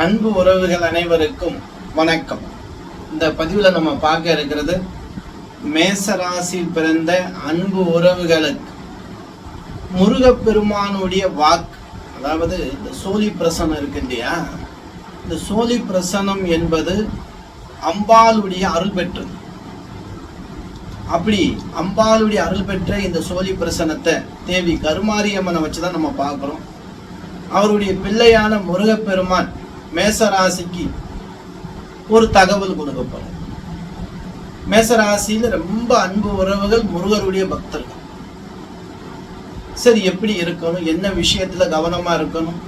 அன்பு உறவுகள் அனைவருக்கும் வணக்கம். இந்த பதிவுல நம்ம பார்க்க இருக்கிறது மேசராசி பிறந்த அன்பு உறவுகளுக்கு முருகப்பெருமானுடைய வாக்கு, அதாவது இந்த சோழி பிரசனம் இருக்கு இல்லையா, இந்த சோழி பிரசனம் என்பது அம்பாளுடைய அருள் பெற்றது. அப்படி அம்பாளுடைய அருள் பெற்ற இந்த சோழி பிரசனத்தை தேவி கருமாரியம்மனை வச்சுதான் நம்ம பார்க்கிறோம். அவருடைய பிள்ளையான முருகப்பெருமான் மேசராசிக்கு ஒரு தகவல் கொடுக்கப்படும். மேசராசியில ரொம்ப அன்பு உறவுகள் முருகருடைய பக்தர்கள். சரி, எப்படி இருக்கணும், என்ன விஷயத்துல கவனமா இருக்கணும்,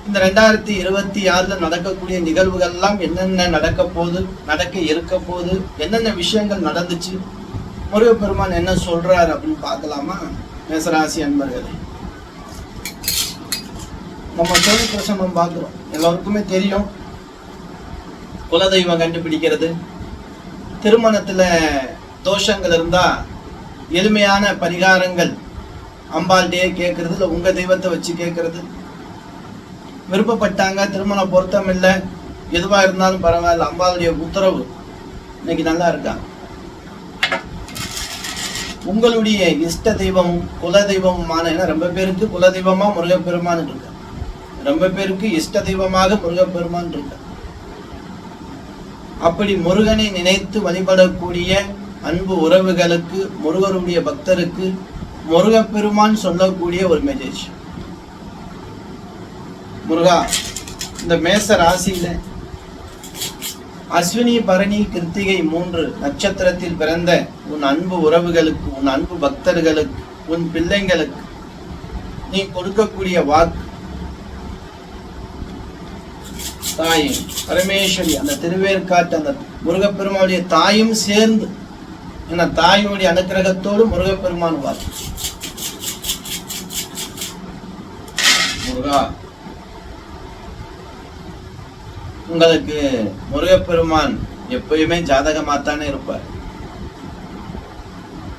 இந்த 2026 நடக்கக்கூடிய நிகழ்வுகள் எல்லாம் என்னென்ன நடக்க இருக்க போகுது, என்னென்ன விஷயங்கள் நடந்துச்சு, முருகப்பெருமான் என்ன சொல்றாரு அப்படின்னு பார்க்கலாமா? மேசராசி அன்பர்களே, நம்ம சோழி பிரசனம் பார்க்கிறோம். எல்லாருக்குமே தெரியும், குலதெய்வம் கண்டுபிடிக்கிறது, திருமணத்துல தோஷங்கள் இருந்தா எளிமையான பரிகாரங்கள் அம்பாள்கிட்டயே கேட்கறது, இல்லை உங்க தெய்வத்தை வச்சு கேட்கறது, விருப்பப்பட்டாங்க திருமணம் பொருத்தம் இல்லை எதுவா இருந்தாலும் பரவாயில்ல அம்பாளுடைய உத்தரவு இன்னைக்கு நல்லா இருக்கா, உங்களுடைய இஷ்ட தெய்வம் குல தெய்வமான, ரொம்ப பேருக்கு குல தெய்வமா முருகப்பெருமான் இருக்கு, ரொம்ப பேருக்கு இஷ்ட தெய்வமாக முருகப்பெருமான் இருக்கு. அப்படி முருகனை நினைத்து வழிபடக்கூடிய அன்பு உறவுகளுக்கு, முருகருடைய பக்தருக்கு முருகப்பெருமான் சொல்லக்கூடிய ஒரு மெசேஜ். முருகா, இந்த மேச ராசியில அஸ்வினி பரணி கிருத்திகை 3 நட்சத்திரத்தில் பிறந்த உன் அன்பு உறவுகளுக்கு, உன் அன்பு பக்தர்களுக்கு, உன் பிள்ளைங்களுக்கு நீ கொடுக்கக்கூடிய வாக்கு, தாயும் பரமேஸ்வரி அந்த திருவேற்காட்டு அந்த முருகப்பெருமானுடைய தாயும் சேர்ந்து, என்ன தாயுடைய அனுக்கிரகத்தோடு முருகப்பெருமான் வாக்கு. முருகா, உங்களுக்கு முருகப்பெருமான் எப்பயுமே ஜாதகமாத்தானே இருப்பார்.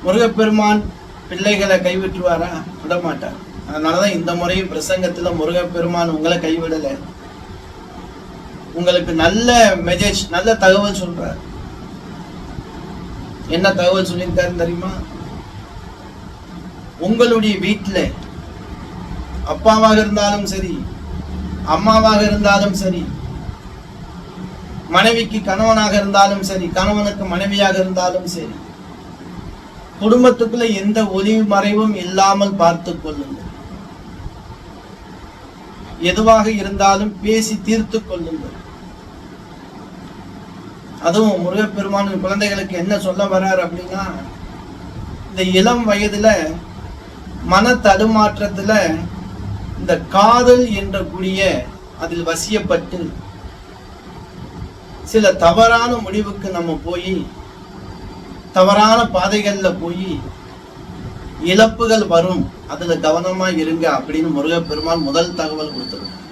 முருகப்பெருமான் பிள்ளைகளை கைவிட்டுவாரா? விட மாட்டார். அதனாலதான் இந்த முறையும் பிரசங்கத்துல முருகப்பெருமான் உங்களை கைவிடல, உங்களுக்கு நல்ல மெசேஜ், நல்ல தகவல் சொல்றார். என்ன தகவல் சொல்லியிருக்காரு தெரியுமா? உங்களுடைய வீட்டுல அப்பாவாக இருந்தாலும் சரி, அம்மாவாக இருந்தாலும் சரி, மனைவிக்கு கணவனாக இருந்தாலும் சரி, கணவனுக்கு மனைவியாக இருந்தாலும் சரி, குடும்பத்துக்குள்ள எந்த ஒளிவு மறைவும் இல்லாமல் பார்த்து கொள்ளுங்கள். எதுவாக இருந்தாலும் பேசி தீர்த்து கொள்ளுங்கள். அதுவும் முருகப்பெருமான் குழந்தைகளுக்கு என்ன சொல்ல வர்றார் அப்படின்னா, இந்த இளம் வயதுல மன தடுமாற்றத்துல இந்த காதல் என்ற கூடிய அதில் வசியப்பட்டு சில தவறான முடிவுக்கு நம்ம போய், தவறான பாதைகள்ல போய் இழப்புகள் வரும், அதுல கவனமா இருங்க அப்படின்னு முருகப்பெருமான் முதல் தகவல் கொடுத்துருக்கார்.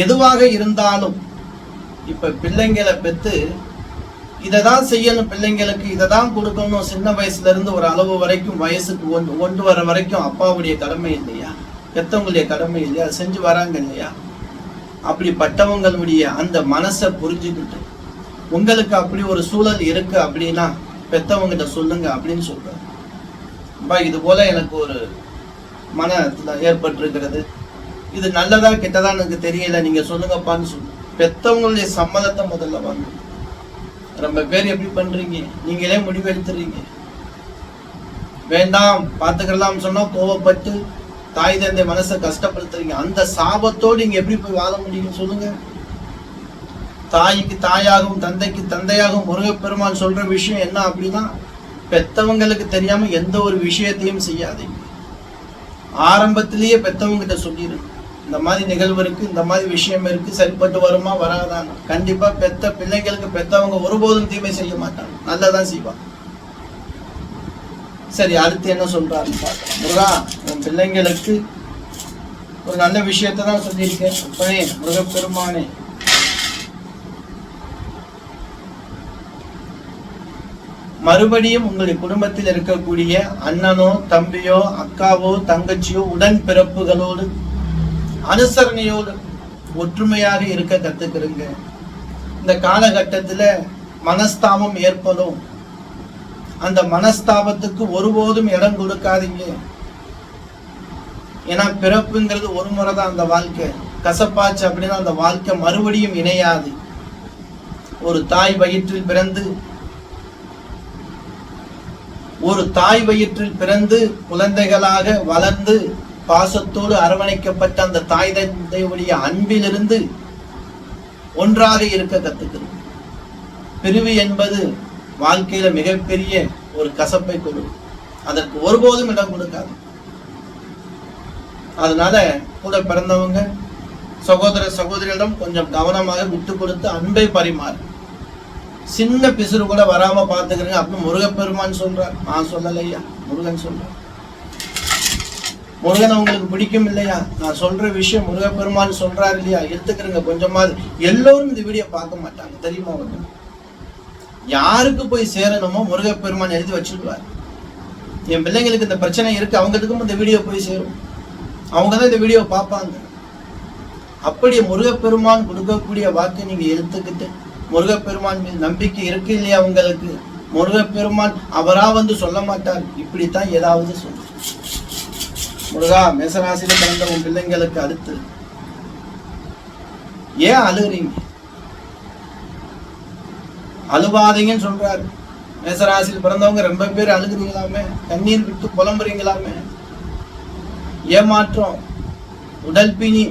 எதுவாக இருந்தாலும் இப்ப பிள்ளைங்களை பெற்று இதைதான் செய்யணும், பிள்ளைங்களுக்கு இதைதான் கொடுக்கணும், சின்ன வயசுல இருந்து ஒரு அளவு வரைக்கும் வயசுக்கு கொண்டு வர வரைக்கும் அப்பாவுடைய கடமை இல்லையா, பெத்தவங்களுடைய கடமை இல்லையா, செஞ்சு வராங்க இல்லையா? அப்படிப்பட்டவங்களுடைய அந்த மனசை புரிஞ்சுக்கிட்டு, உங்களுக்கு அப்படி ஒரு சூழல் இருக்கு அப்படின்னா பெத்தவங்கிட்ட சொல்லுங்க அப்படின்னு சொல்றாரு. இது போல எனக்கு ஒரு மனத்துல ஏற்பட்டிருக்கிறது, இது நல்லதா கெட்டதா எனக்கு தெரியல, நீங்க சொல்லுங்கப்பான்னு சொல்லு. பெத்தவங்களுடைய சம்மதத்தை முதல்ல வாங்க. ரொம்ப பேர் எப்படி பண்றீங்க, நீங்களே முடிவு எடுத்துறீங்க, வேண்டாம் பாத்துக்கலாம் சொன்னா கோவப்பட்டு தாய் தந்தை மனசை கஷ்டப்படுத்துறீங்க. அந்த சாபத்தோடு இங்க எப்படி போய் வாழ முடியும் சொல்லுங்க? தாய்க்கு தாயாகவும் தந்தைக்கு தந்தையாகவும் முருகப்பெருமான் சொல்ற விஷயம் என்ன அப்படின்னா, பெத்தவங்களுக்கு தெரியாம எந்த ஒரு விஷயத்தையும் செய்யாதீங்க. ஆரம்பத்திலேயே பெத்தவங்க கிட்ட சொல்லிடுங்க, இந்த மாதிரி நிகழ்வு இருக்கு, இந்த மாதிரி விஷயம் இருக்கு, சரிப்பட்டு வருமா வராதான். கண்டிப்பா பெத்த பிள்ளைங்களுக்கு பெத்தவங்க ஒருபோதும் தீமை செய்ய மாட்டாங்க, நல்லதான் செய்வாங்க. சரி, அடுத்து என்ன சொல்றாருன்னு பார்க்கலாம். முருகா, உன் பிள்ளைங்களுக்கு ஒரு நல்ல விஷயத்த தான் சொல்லியிருக்கேன். அப்பனே முருகப்பெருமானே, மறுபடியும் உங்களுடைய குடும்பத்தில் இருக்கக்கூடிய அண்ணனோ தம்பியோ அக்காவோ தங்கச்சியோ உடன் பிறப்புகளோடு அனுசரணையோடு ஒற்றுமையாக இருக்க கத்துக்கிறீங்க. இந்த காலகட்டத்துல மனஸ்தாபம் ஏற்படும். அந்த மனஸ்தாபத்துக்கு ஒருபோதும் இடம் கொடுக்காதீங்க. ஏன்னா பிறப்புங்கிறது ஒரு முறை தான். அந்த வாழ்க்கை கசப்பாச்சு அப்படின்னா அந்த வாழ்க்கை மறுபடியும் இணையாது. ஒரு தாய் வயிற்றில் பிறந்து குழந்தைகளாக வளர்ந்து பாசத்தோடு அரவணைக்கப்பட்ட அந்த தாய் தந்தையுடைய அன்பிலிருந்து ஒன்றாக இருக்க கத்துக்கிறது. பிரிவு என்பது வாழ்க்கையில மிகப்பெரிய ஒரு கசப்பை கொடுக்கும். அதற்கு ஒருபோதும் இடம் கொடுக்காது. அதனால கூட பிறந்தவங்க சகோதர சகோதரிகளிடம் கொஞ்சம் கவனமாக விட்டு கொடுத்து அன்பை பரிமாறு. சின்ன பிசுறு கூட வராம பாத்துக்கிறீங்க அப்படின்னு முருகப்பெருமான் சொல்றார். நான் சொல்லலையா, முருகன் சொல்றார். முருகன் உங்களுக்கு பிடிக்கும் இல்லையா? நான் சொல்ற விஷயம் முருகப்பெருமான் சொல்றாரு இல்லையா? எடுத்துக்கிறீங்க கொஞ்சமாவது. எல்லோரும் இந்த வீடியோ பார்க்க மாட்டாங்க தெரியுமா? அவங்க யாருக்கு போய் சேரணுமோ முருகப்பெருமான் எழுதி வச்சிருவார். என் பிள்ளைங்களுக்கு இந்த பிரச்சனை இருக்கு, அவங்களுக்கும் இந்த வீடியோ போய் சேரும். அவங்கதான் இந்த வீடியோ பார்ப்பாங்க. அப்படி முருகப்பெருமான் கொடுக்கக்கூடிய வாக்கை நீங்க எடுத்துக்கிட்டு முருகப்பெருமான் மீது நம்பிக்கை இருக்கு இல்லையா உங்களுக்கு? முருகப்பெருமான் அவரா வந்து சொல்ல மாட்டார், இப்படித்தான் ஏதாவது சொல்ல. முருகா, மேசராசியில பிறந்த உன் பிள்ளைங்களுக்கு அடுத்து ஏன் அழுகுறீங்க? அழுவாதீங்கன்னு சொல்றாரு. மேசராசியில் பிறந்தவங்க ரொம்ப பேர் அழுகுறீங்களாமே, கண்ணீர் விட்டு புலம்புறீங்களாமே. ஏமாற்றம், உடல் பிணி,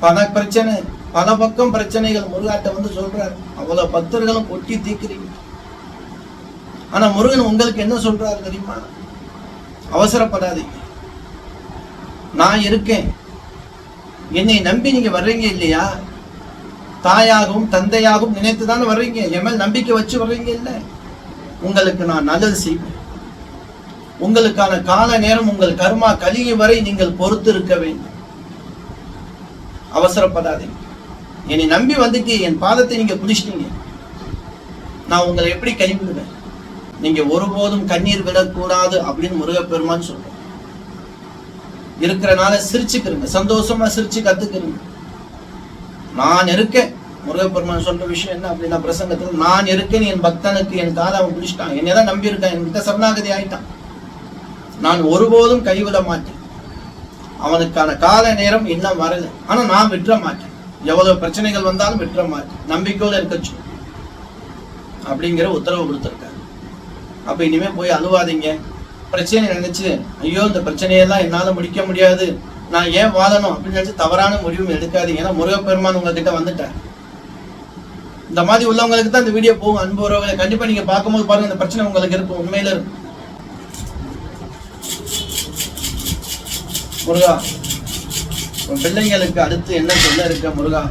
பண பிரச்சனை, பல பக்கம் பிரச்சனைகள் முருகாட்ட வந்து சொல்றாரு. அவ்வளவு பக்தர்களும் கொட்டி தீக்குறீங்க. ஆனா முருகன் உங்களுக்கு என்ன சொல்றாரு தெரியுமா? அவசரப்படாதீங்க, நான் இருக்கேன். என்னை நம்பி நீங்க வர்றீங்க இல்லையா? தாயாகவும் தந்தையாகவும் நினைத்துதானே வர்றீங்க. என் மேல் நம்பிக்கை வச்சு வர்றீங்க இல்ல? உங்களுக்கு நான் நல்லது செய்வேன். உங்களுக்கான கால நேரம் உங்கள் கர்மா கழியும் வரை நீங்கள் பொறுத்து இருக்க வேண்டும். அவசரப்படாதீங்க. என்னை நம்பி வந்துட்டு என் பாதத்தை நீங்க பிடிச்சிட்டீங்க, நான் உங்களை எப்படி கைவிடுவேன்? நீங்க ஒருபோதும் கண்ணீர் விடக்கூடாது அப்படின்னு முருகப்பெருமான் சொல்றேன். இருக்கிறனால சிரிச்சுக்கிறீங்க, சந்தோஷமா சிரிச்சு கத்துக்கிறீங்க. நான் இருக்கேன். முருகப்பெருமான் சொல்ற விஷயம் என்ன அப்படின்னா, பிரசங்கத்துல நான் இருக்கேன், என் பக்தனுக்கு என் காலை அவன் பிடிச்சிட்டான், என்னதான் நம்பி இருக்கான், என்கிட்ட சரணாகதி ஆயிட்டான், நான் ஒருபோதும் கைவிட மாட்டேன். அவனுக்கான கால நேரம் இன்னும் வரல, ஆனா நான் விட்டுற மாட்டேன். எவ்வளவு பிரச்சனைகள் வந்தாலும் விட்டுற மாட்டேன், நம்பிக்கையோட இருக்கச்சு அப்படிங்கிற உத்தரவு கொடுத்திருக்காரு. அப்ப இனிமே போய் அழுவாதீங்க. பிரச்சனை நினைச்சு ஐயோ இந்த பிரச்சனையெல்லாம் என்னால முடிக்க முடியாது, நான் ஏன் வாழணும் அப்படின்னு நினைச்சு தவறான முடிவும் எடுக்காதீங்க. ஏன்னா முருகப்பெருமான் உங்ககிட்ட வந்துட்டார். இந்த மாதிரி உள்ளவங்களுக்கு தான் இந்த வீடியோ போகும். அன்பு உறவுகளை கண்டிப்பா நீங்க பார்க்கும்போது பாருங்க, இந்த பிரச்சனை உங்களுக்கு இருக்கும், உண்மையில இருக்கும். முருகா, உன் பிள்ளைங்களுக்கு அடுத்து என்ன சொல்ல இருக்க முருகா?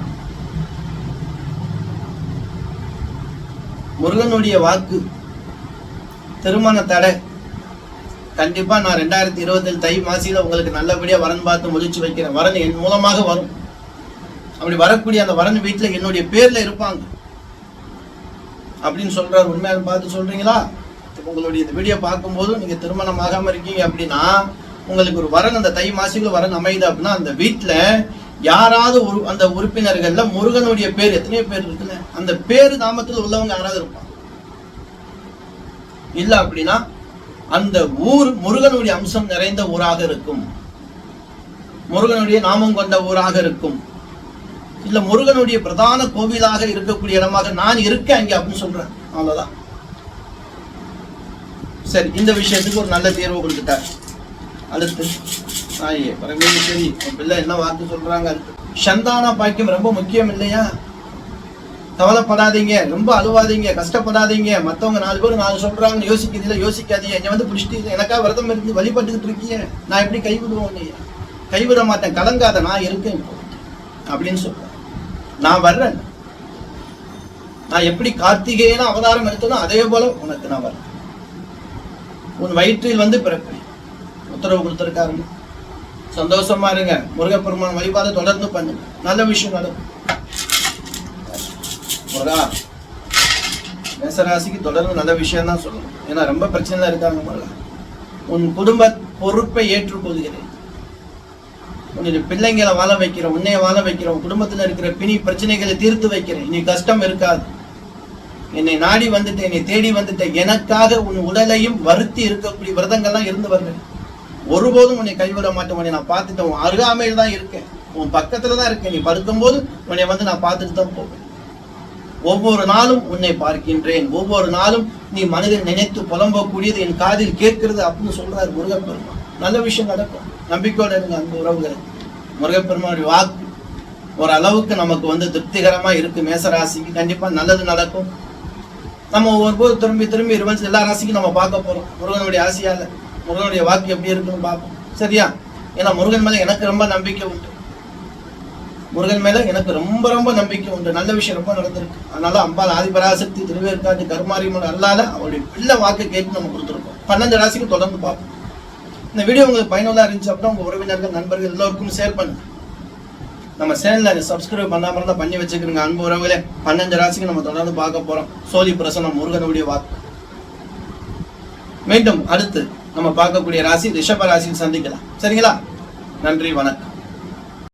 முருகனுடைய வாக்கு திருமண தடை கண்டிப்பா நான் 2027 தை மாசியில உங்களுக்கு நல்லபடியா வரன் பார்த்து முடிச்சு வைக்கிறேன். வரன் என் மூலமாக வரும். அப்படி வரக்கூடிய அந்த வரன் வீட்டுல என்னுடைய பேர்ல இருப்பாங்க அப்படின்னு சொல்றாரு. உண்மையான பார்த்து சொல்றீங்களா? உங்களுடைய இந்த வீடியோ பார்க்கும் போது நீங்க திருமணம் ஆகாம இருக்கீங்க அப்படின்னா உங்களுக்கு ஒரு வரன் அந்த தை மாசிக்குள்ள வரன் அமையுது அப்படின்னா அந்த வீட்டுல யாராவது அந்த உறுப்பினர்கள்ல முருகனுடைய பேர், எத்தனையோ பேர் இருக்குல்ல, அந்த பேரு நாமத்தில் உள்ளவங்க யாராவது இருப்பாங்க. இல்ல அப்படின்னா அந்த ஊர் முருகனுடைய அம்சம் நிறைந்த ஊராக இருக்கும், முருகனுடைய நாமம் கொண்ட ஊராக இருக்கும். இல்ல முருகனுடைய பிரதான கோவிலாக இருக்கக்கூடிய இடமாக நான் இருக்கேன் அங்க அப்படின்னு சொல்றேன். அவ்வளவுதான். சரி, இந்த விஷயத்துக்கு ஒரு நல்ல தீர்வு கொடுத்துட்டார். அடுத்து பரமேஸ்வரி பிள்ளை என்ன வார்த்தை சொல்றாங்க? சந்தான பாக்கியம் ரொம்ப முக்கியம் இல்லையா? கவலைப்படாதீங்க, ரொம்ப அழுவாதீங்க, கஷ்டப்படாதீங்க. மற்றவங்க 4 பேர் 4 சொல்றாங்கன்னு யோசிக்கிறதுல யோசிக்காதீங்க. என்னை வந்து பிடிச்சிட்டு எனக்கா விரதம் இருந்து வழிபட்டுக்கிட்டு இருக்கீங்க, நான் எப்படி கைவிடுவோம்? கைவிட மாட்டேன், கலங்காத, நான் இருக்கேன் அப்படின்னு சொல்றேன். நான் வர்றேன். நான் எப்படி கார்த்திகேயன அவதாரம் எடுத்தனோ அதே போல உனக்கு நான் வர்றேன். உன் வயிற்றில் வந்து பிறப்பேன் உத்தரவு கொடுத்திருக்காரு. சந்தோஷமா இருங்க. முருகப்பெருமான் வழிபாடு தொடர்ந்து பண்ணுங்க, நல்ல விஷயம் நடக்கும். முருகா, மேசராசிக்கு தொடர்ந்து நல்ல விஷயம் தான் சொல்லணும். ஏன்னா ரொம்ப பிரச்சனை இருக்காங்க. முருகா, உன் குடும்ப பொறுப்பை ஏற்றுக்கொள்கிறேன். உன்னுடைய பிள்ளைங்களை வாழ வைக்கிறேன், உன்னைய வாழ வைக்கிறேன், உன் குடும்பத்துல இருக்கிற பிணி பிரச்சனைகளை தீர்த்து வைக்கிறேன். இனி கஷ்டம் இருக்காது. என்னை நாடி வந்துட்டு, என்னை தேடி வந்துட்டு, எனக்காக உன் உடலையும் வருத்தி இருக்கக்கூடிய விரதங்கள்லாம் இருந்து வருகிறேன். ஒருபோதும் உன்னை கைவிட மாட்டேன். உன்னை நான் பார்த்துட்டேன், உன் அருகாமையில் தான் இருக்கேன், உன் பக்கத்துல தான் இருக்கேன். நீ படுக்கும்போது உன்னை வந்து நான் பார்த்துட்டு தான் போவேன். ஒவ்வொரு நாளும் உன்னை பார்க்கின்றேன், ஒவ்வொரு நாளும் நீ மனதில் நினைத்து புலம்பக்கூடியது என் காதில் கேட்கிறது அப்படின்னு சொல்றாரு முருகப்பெருமான். நல்ல விஷயம் நடக்கும், நம்பிக்கையோட இருங்க அந்த உறவுகளை. முருகப்பெருமானுடைய வாக்கு ஒரு அளவுக்கு நமக்கு வந்து திருப்திகரமா இருக்கு. மேசராசிக்கு கண்டிப்பா நல்லது நடக்கும். நம்ம ஒவ்வொரு திரும்பி திரும்பி இருவன் எல்லா ராசிக்கும் நம்ம பார்க்க போறோம். முருகனுடைய ஆசையால முருகனுடைய வாக்கு எப்படி இருக்குன்னு பார்ப்போம், சரியா? ஏன்னா முருகன் மேல எனக்கு ரொம்ப நம்பிக்கை உண்டு. முருகன் மேல எனக்கு ரொம்ப ரொம்ப நம்பிக்கை உண்டு. நல்ல விஷயம் ரொம்ப நடந்திருக்கு. அதனால அம்பாள் ஆதிபராசக்தி திருவேற்காட்டு கருமாரியம்மன் அருளால அவருடைய பிள்ளை வாக்கு கேட்டு நம்ம கொடுத்துருக்கோம். 12 ராசிக்கு தொடர்ந்து பார்ப்போம். இந்த வீடியோ உங்களுக்கு பயனுள்ளா இருந்துச்சு அப்படின்னா உங்க உறவினர்கள் நண்பர்கள் எல்லோருக்கும் ஷேர் பண்ணுங்க. நம்ம சேனல்ல சப்ஸ்கிரைப் பண்ணாம இருந்தா பண்ணி வச்சுக்கிறோங்க. அன்பு உறவுகளே, 12 ராசிக்கு நம்ம தொடர்ந்து பார்க்க போறோம். சோழி பிரசனம் முருகனுடைய வாக்கு. மீண்டும் அடுத்து நம்ம பார்க்கக்கூடிய ராசி ரிஷப ராசியில் சந்திக்கலாம், சரிங்களா? நன்றி, வணக்கம்.